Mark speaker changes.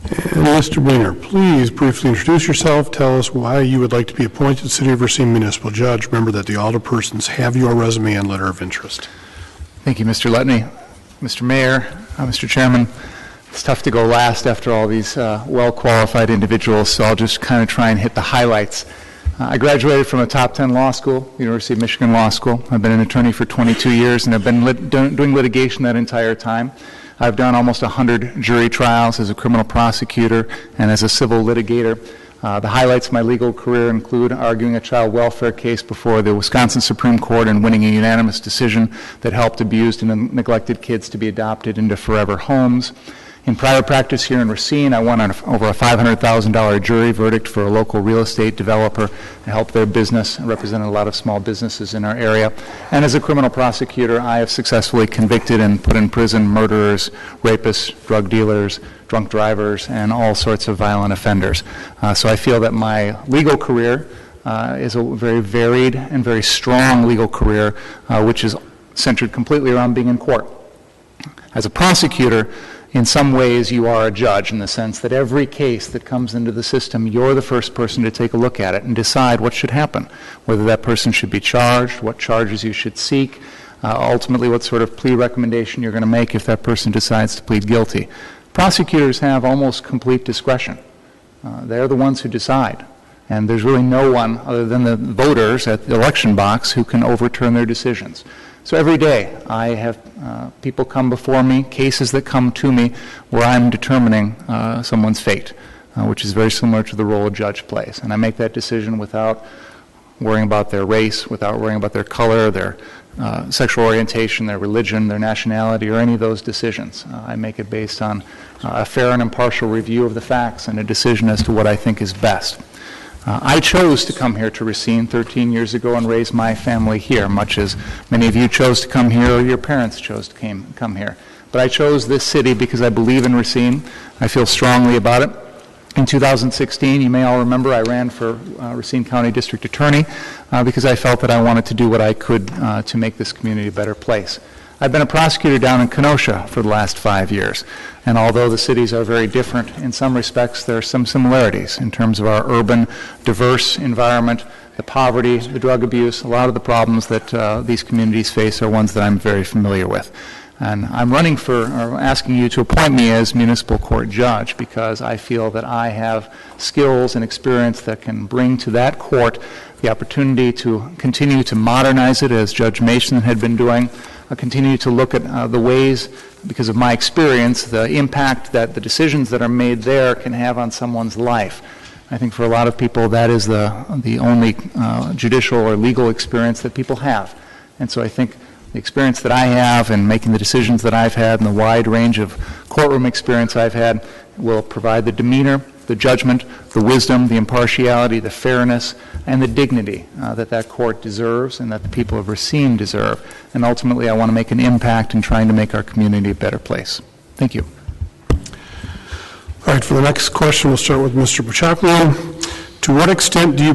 Speaker 1: And Mr. Blinger, please briefly introduce yourself. Tell us why you would like to be appointed City of Racine Municipal Judge. Remember that the alderpersons have your resume and letter of interest.
Speaker 2: Thank you, Mr. Letney. Mr. Mayor, Mr. Chairman, it's tough to go last after all these well-qualified individuals, so I'll just kind of try and hit the highlights. I graduated from a top 10 law school, University of Michigan Law School. I've been an attorney for 22 years, and I've been doing litigation that entire time. I've done almost 100 jury trials as a criminal prosecutor and as a civil litigator. The highlights of my legal career include arguing a child welfare case before the Wisconsin Supreme Court and winning a unanimous decision that helped abused and neglected kids to be adopted into forever homes. In private practice here in Racine, I won over a $500,000 jury verdict for a local real estate developer and helped their business. I represented a lot of small businesses in our area. And as a criminal prosecutor, I have successfully convicted and put in prison murderers, rapists, drug dealers, drunk drivers, and all sorts of violent offenders. So I feel that my legal career is a very varied and very strong legal career, which is centered completely around being in court. As a prosecutor, in some ways, you are a judge in the sense that every case that comes into the system, you're the first person to take a look at it and decide what should happen, whether that person should be charged, what charges you should seek, ultimately what sort of plea recommendation you're going to make if that person decides to plead guilty. Prosecutors have almost complete discretion. They're the ones who decide. And there's really no one other than the voters at the election box who can overturn their decisions. So every day I have people come before me, cases that come to me where I'm determining someone's fate, which is very similar to the role a judge plays. And I make that decision without worrying about their race, without worrying about their color, their sexual orientation, their religion, their nationality, or any of those decisions. I make it based on a fair and impartial review of the facts and a decision as to what I think is best. I chose to come here to Racine 13 years ago and raise my family here, much as many of you chose to come here or your parents chose to come here. But I chose this city because I believe in Racine. I feel strongly about it. In 2016, you may all remember, I ran for Racine County District Attorney because I felt that I wanted to do what I could to make this community a better place. I've been a prosecutor down in Kenosha for the last 5 years, and although the cities are very different in some respects, there are some similarities in terms of our urban, diverse environment, the poverty, the drug abuse. A lot of the problems that these communities face are ones that I'm very familiar with. And I'm running for, or asking you to appoint me as municipal court judge because I feel that I have skills and experience that can bring to that court the opportunity to continue to modernize it as Judge Mason had been doing, continue to look at the ways, because of my experience, the impact that the decisions that are made there can have on someone's life. I think for a lot of people that is the only judicial or legal experience that people have. And so I think the experience that I have and making the decisions that I've had and the wide range of courtroom experience I've had will provide the demeanor, the judgment, the wisdom, the impartiality, the fairness, and the dignity that court deserves and that the people of Racine deserve. And ultimately, I want to make an impact in trying to make our community a better place. Thank you.
Speaker 1: All right, for the next question, we'll start with Mr. Bouchaklian. To what extent do you